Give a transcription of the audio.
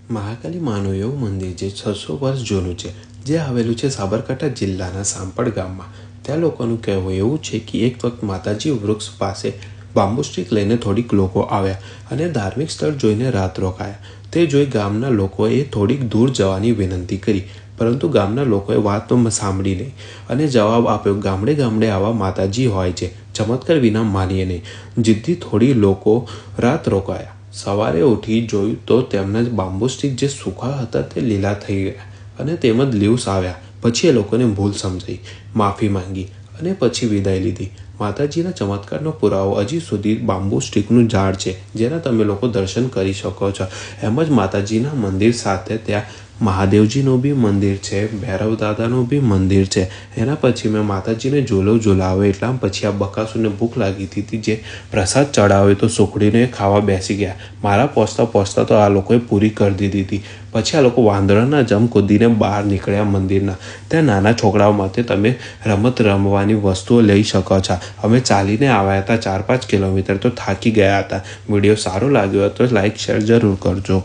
મહાકાલી માનું એવું મંદિર જે 600 વર્ષ જૂનું છે, જે આવેલું છે સાબરકાંઠા જિલ્લાના સાંપડ ગામમાં. ત્યાં લોકોનું કહેવું એવું છે કે એક વખત માતાજી વૃક્ષ પાસે બાંબુ સ્ટિક લઈને થોડીક લોકો આવ્યા અને ધાર્મિક સ્થળ જોઈને રાત રોકાયા. તે જોઈ ગામના લોકોએ થોડીક દૂર જવાની વિનંતી કરી, પરંતુ ગામના લોકોએ વાત સાંભળી નહીં અને જવાબ આપ્યો, ગામડે ગામડે આવા માતાજી હોય છે, ચમત્કાર વિના માનીએ નહીં. જિદ્દી થોડી લોકો રાત રોકાયા. સવારે ઉઠી જોયું તો તેમના બાંબુ સ્ટિક જે સૂકા હતા તે લીલા થઈ ગયા અને તેમજ લીવ્સ આવ્યા. પછી એ લોકોને ભૂલ સમજાઈ, માફી માંગી અને પછી વિદાય લીધી. માતાજીના ચમત્કારનો પુરાવો હજી સુધી બાંબુ સ્ટિકનું ઝાડ છે, જેના તમે લોકો દર્શન કરી શકો છો. એમ જ માતાજીના મંદિર સાથે ત્યાં મહાદેવજીનું બી મંદિર છે, ભૈરવ દાદાનું બી મંદિર છે. એના પછી મેં માતાજીને ઝૂલો ઝૂલાવ્યો. એટલા પછી આ બકાસુરને ભૂખ લાગી હતી, જે પ્રસાદ ચડાવ્યો તો સુખડીને ખાવા બેસી ગયા. મારા પહોંચતા તો આ લોકોએ પૂરી કરી દીધી હતી. પછી આ લોકો વાંદરાના જમ કૂદીને બહાર નીકળ્યા મંદિરના. ત્યાં નાના છોકરાઓ માટે તમે રમત રમવાની વસ્તુઓ લઈ શકો છો. અમે ચાલીને આવ્યા હતા 4-5 કિલોમીટર, તો થાકી ગયા હતા. વિડીયો સારો લાગ્યો તો લાઈક શેર જરૂર કરજો.